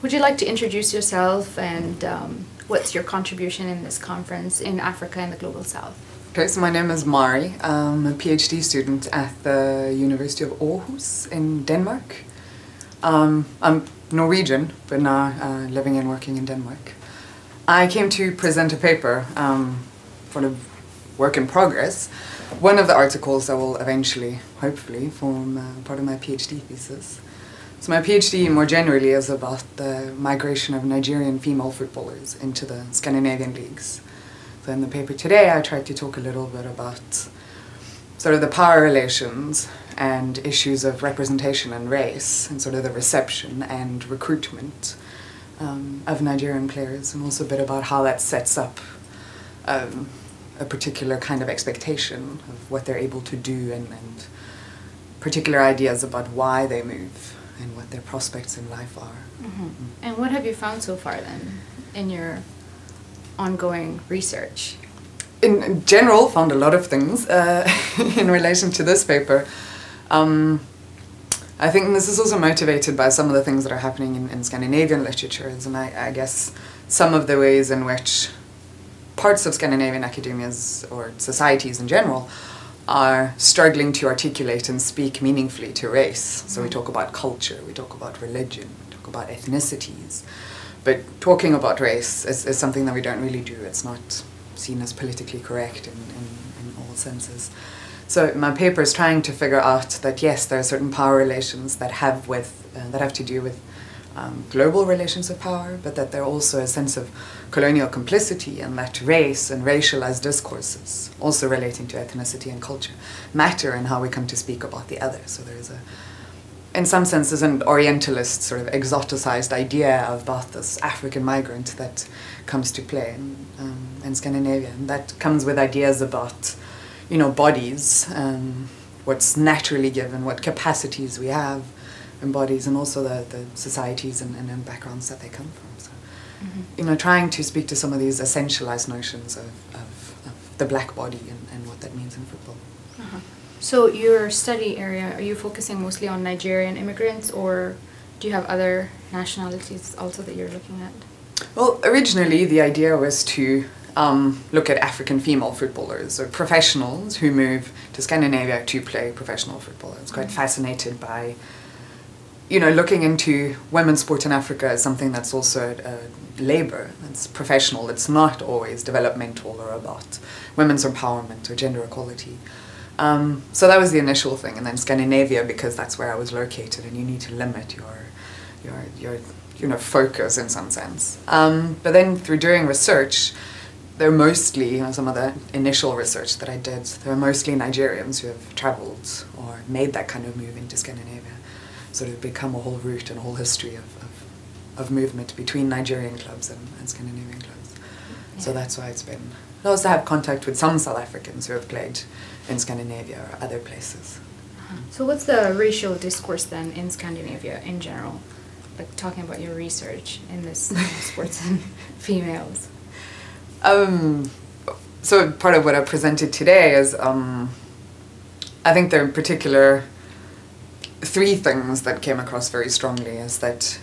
Would you like to introduce yourself and what's your contribution in this conference in Africa and the Global South? Okay, so my name is Mari. I'm a PhD student at the University of Aarhus in Denmark. I'm Norwegian, but now living and working in Denmark. I came to present a paper for the work in progress. One of the articles that will eventually, hopefully, form part of my PhD thesis. So my PhD more generally is about the migration of Nigerian female footballers into the Scandinavian leagues. So in the paper today I tried to talk a little bit about sort of the power relations and issues of representation and race and sort of the reception and recruitment of Nigerian players, and also a bit about how that sets up a particular kind of expectation of what they're able to do and particular ideas about why they move and what their prospects in life are. Mm-hmm. And what have you found so far then in your ongoing research? In general, found a lot of things in relation to this paper. I think this is also motivated by some of the things that are happening in Scandinavian literatures, and I guess some of the ways in which parts of Scandinavian academias or societies in general are struggling to articulate and speak meaningfully to race. So we talk about culture, we talk about religion, we talk about ethnicities. But talking about race is something that we don't really do. It's not seen as politically correct in all senses. So my paper is trying to figure out that yes, there are certain power relations that have to do with global relations of power, but that there are also a sense of colonial complicity, and that race and racialized discourses, also relating to ethnicity and culture, matter in how we come to speak about the other. So there is in some senses, an Orientalist sort of exoticized idea about this African migrant that comes to play in Scandinavia, and that comes with ideas about, bodies, what's naturally given, what capacities we have in bodies, and also the societies and backgrounds that they come from. So, trying to speak to some of these essentialized notions of the black body and what that means in football. Uh-huh. So your study area, are you focusing mostly on Nigerian immigrants, or do you have other nationalities also that you're looking at? Well, originally the idea was to look at African female footballers, or professionals who move to Scandinavia to play professional football. I was quite fascinated by looking into women's sport in Africa as something that's also labor, it's professional, it's not always developmental or about women's empowerment or gender equality. So that was the initial thing, and then Scandinavia, because that's where I was located, and you need to limit your focus in some sense. But then through doing research, they're mostly, some of the initial research that I did, there were mostly Nigerians who have traveled or made that kind of move into Scandinavia. So it's become a whole route and a whole history of movement between Nigerian clubs and Scandinavian clubs. Yeah. So that's why it's been... I also have contact with some South Africans who have played in Scandinavia or other places. So what's the racial discourse then in Scandinavia in general? Like talking about your research in this sports and females. So part of what I presented today is, I think there are in particular three things that came across very strongly, is that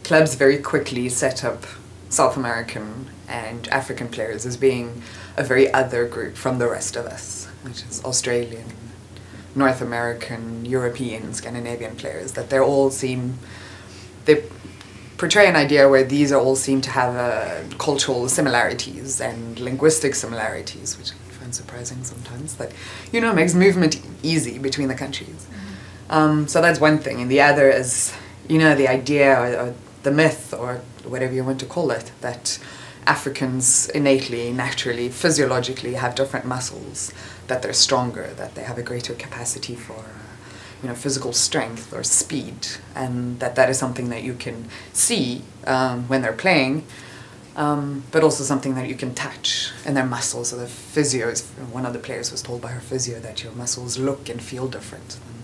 clubs very quickly set up South American and African players as being a very other group from the rest of us, which is Australian, North American, European, Scandinavian players, that they portray an idea where these are all seem to have cultural similarities and linguistic similarities, which I find surprising sometimes, that, makes movement easy between the countries. So that's one thing, and the other is, the idea or the myth, or whatever you want to call it, that Africans innately, naturally, physiologically have different muscles, that they're stronger, that they have a greater capacity for physical strength or speed, and that is something that you can see when they're playing, but also something that you can touch in their muscles. So the physios, one of the players was told by her physio that your muscles look and feel different than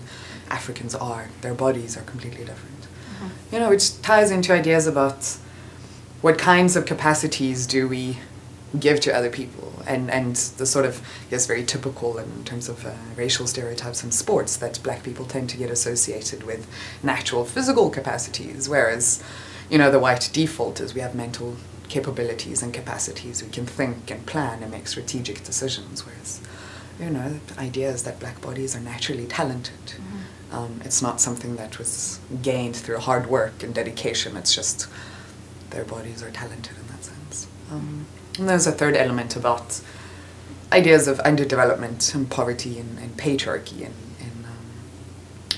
Africans are. Their bodies are completely different. Which ties into ideas about what kinds of capacities do we give to other people, and the sort of, yes, very typical in terms of racial stereotypes in sports, that black people tend to get associated with natural physical capacities, whereas you know, the white default is we have mental capabilities and capacities. We can think and plan and make strategic decisions, whereas, you know, the idea is that black bodies are naturally talented. It's not something that was gained through hard work and dedication. It's just their bodies are talented in that sense. And there's a third element about ideas of underdevelopment and poverty and patriarchy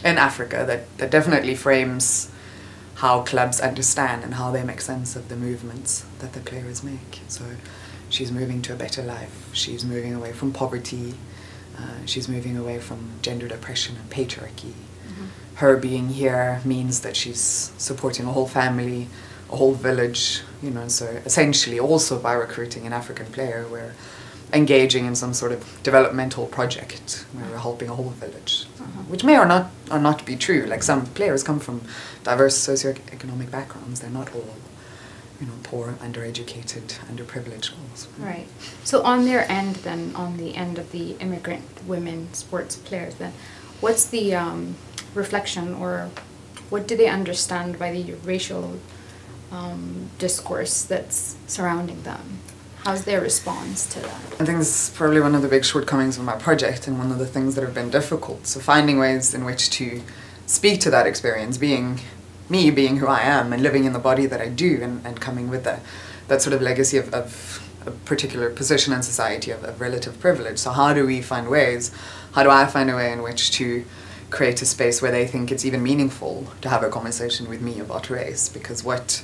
in Africa that definitely frames how clubs understand and how they make sense of the movements that the players make. So she's moving to a better life. She's moving away from poverty. She's moving away from gendered oppression and patriarchy. Her being here means that she's supporting a whole family, a whole village, you know, so essentially also by recruiting an African player, we're engaging in some sort of developmental project where we're helping a whole village, which may or not be true. Like, some players come from diverse socioeconomic backgrounds. They're not all, you know, poor, undereducated, underprivileged girls. Right. So on their end then, on the end of the immigrant women sports players then, what's the reflection, or what do they understand by the racial discourse that's surrounding them? How's their response to that? I think this is probably one of the big shortcomings of my project, and one of the things that have been difficult. So finding ways in which to speak to that experience, being me, being who I am, and living in the body that I do, and coming with that sort of legacy of a particular position in society, of relative privilege. So how do we find ways, how do I find a way in which to create a space where they think it's even meaningful to have a conversation with me about race? Because what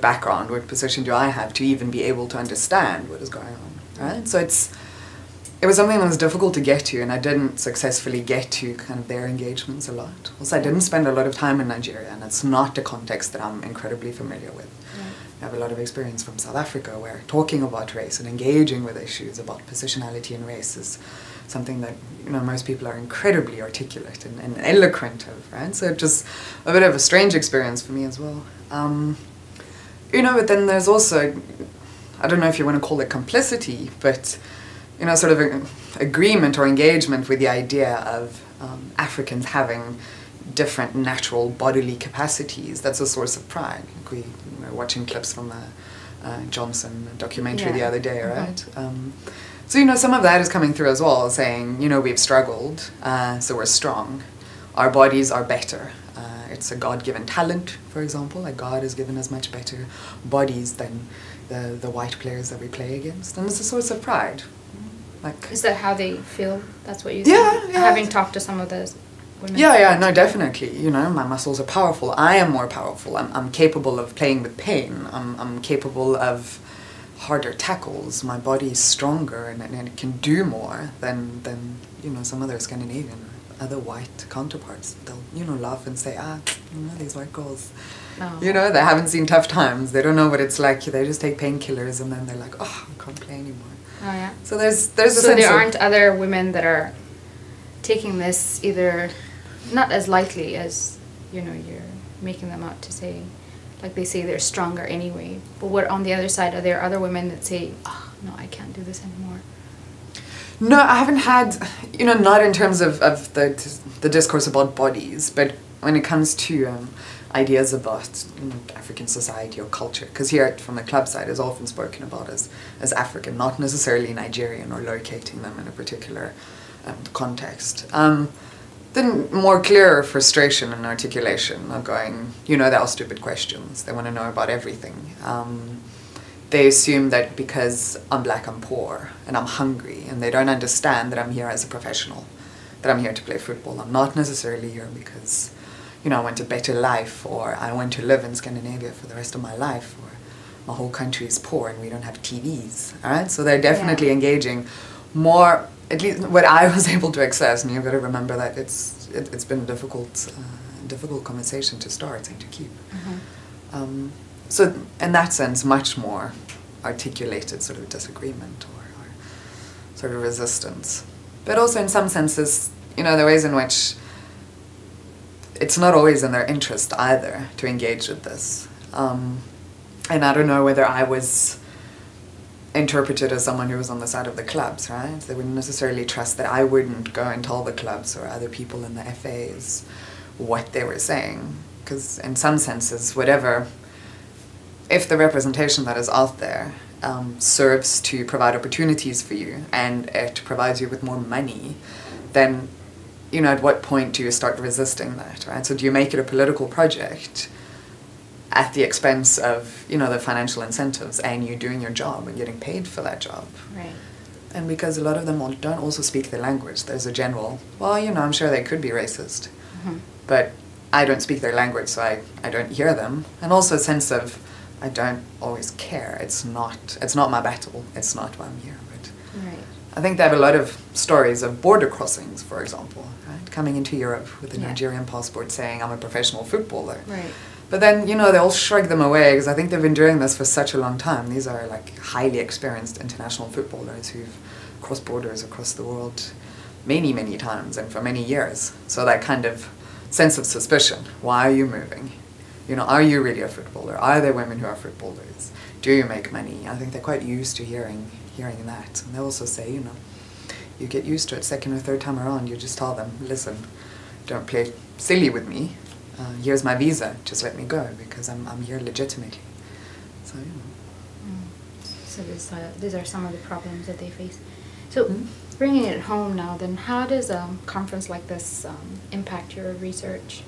background, what position do I have to even be able to understand what is going on, right? So it was something that was difficult to get to, and I didn't successfully get to kind of their engagements a lot. Also, I didn't spend a lot of time in Nigeria, and it's not a context that I'm incredibly familiar with. Right. I have a lot of experience from South Africa, where talking about race and engaging with issues about positionality and race is something that, you know, most people are incredibly articulate and eloquent of, right? So it's just a bit of a strange experience for me as well. You know, but then there's also, I don't know if you want to call it complicity, but, you know, sort of an agreement or engagement with the idea of Africans having different natural bodily capacities. That's a source of pride. Like, we were watching clips from the Johnson documentary the other day, right? So, you know, some of that is coming through as well, saying, you know, we've struggled, so we're strong. Our bodies are better. It's a God-given talent, for example. Like, God has given us much better bodies than the white players that we play against. And it's a source of pride. Like, is that how they feel? That's what you think? Yeah. Having talked to some of those women? Yeah, no, definitely. You know, my muscles are powerful. I am more powerful. I'm capable of playing with pain. I'm capable of harder tackles. My body is stronger, and it can do more than you know, some other Scandinavian, other white counterparts. They'll, you know, laugh and say, you know, these white girls, you know, they haven't seen tough times. They don't know what it's like. They just take painkillers, and then they're like, oh, I can't play anymore. Oh, yeah. So there's a sense So there aren't other women that are taking this either not as lightly as, you know, you're making them out to say, like they say they're stronger anyway. But what, on the other side, are there other women that say, oh, no, I can't do this anymore? No, I haven't had, you know, not in terms of the discourse about bodies, but when it comes to ideas about, you know, African society or culture, because here from the club side is often spoken about as African, not necessarily Nigerian, or locating them in a particular context. Then more clearer frustration and articulation of going, you know, they're all stupid questions. They want to know about everything. They assume that because I'm black, I'm poor, and I'm hungry, and they don't understand that I'm here as a professional, that I'm here to play football. I'm not necessarily here because, you know, I want a better life, or I want to live in Scandinavia for the rest of my life, or my whole country is poor and we don't have TVs, all right? So they're definitely engaging more, at least what I was able to access, and you've got to remember that it's been a difficult conversation to start and to keep. So in that sense, much more articulated sort of disagreement or sort of resistance. But also in some senses, you know, the ways in which it's not always in their interest either to engage with this. And I don't know whether I was interpreted as someone who was on the side of the clubs, right? They wouldn't necessarily trust that I wouldn't go and tell the clubs or other people in the FAs what they were saying. Because in some senses, whatever if the representation that is out there serves to provide opportunities for you and it provides you with more money, then, you know, at what point do you start resisting that, right? So do you make it a political project at the expense of, you know, the financial incentives and you doing your job and getting paid for that job? Right. And because a lot of them don't also speak the language, there's a general, well, you know, I'm sure they could be racist, but I don't speak their language, so I don't hear them. And also a sense of, I don't always care. It's not my battle. It's not why I'm here. But Right. I think they have a lot of stories of border crossings, for example, right? Coming into Europe with a Nigerian passport saying, I'm a professional footballer. Right. But then, you know, they all shrug them away because I think they've been doing this for such a long time. These are like highly experienced international footballers who've crossed borders across the world many, many times and for many years. So that kind of sense of suspicion. Why are you moving? You know, are you really a footballer? Are there women who are footballers? Do you make money? I think they're quite used to hearing that. And they also say, you know, you get used to it second or third time around. You just tell them, listen, don't play silly with me. Here's my visa. Just let me go because I'm here legitimately. So, you know. So these are some of the problems that they face. So bringing it home now, then how does a conference like this impact your research?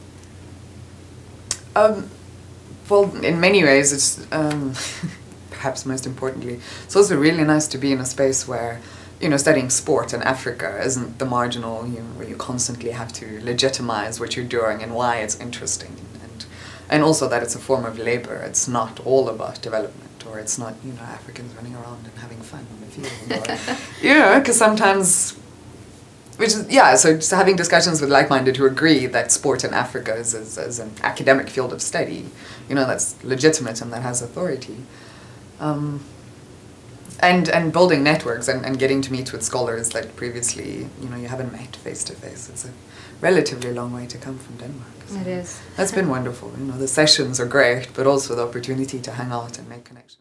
Well, in many ways, it's perhaps most importantly, it's also really nice to be in a space where, you know, studying sport in Africa isn't the marginal, you know, where you constantly have to legitimize what you're doing and why it's interesting, and also that it's a form of labor. It's not all about development, or it's not, you know, Africans running around and having fun on the field, or, you know, because sometimes. Which is, yeah, so just having discussions with like-minded who agree that sport in Africa is an academic field of study, you know, that's legitimate and that has authority. And building networks and getting to meet with scholars that previously, you know, you haven't met face-to-face. It's a relatively long way to come from Denmark. So it is. That's been wonderful. You know, the sessions are great, but also the opportunity to hang out and make connections.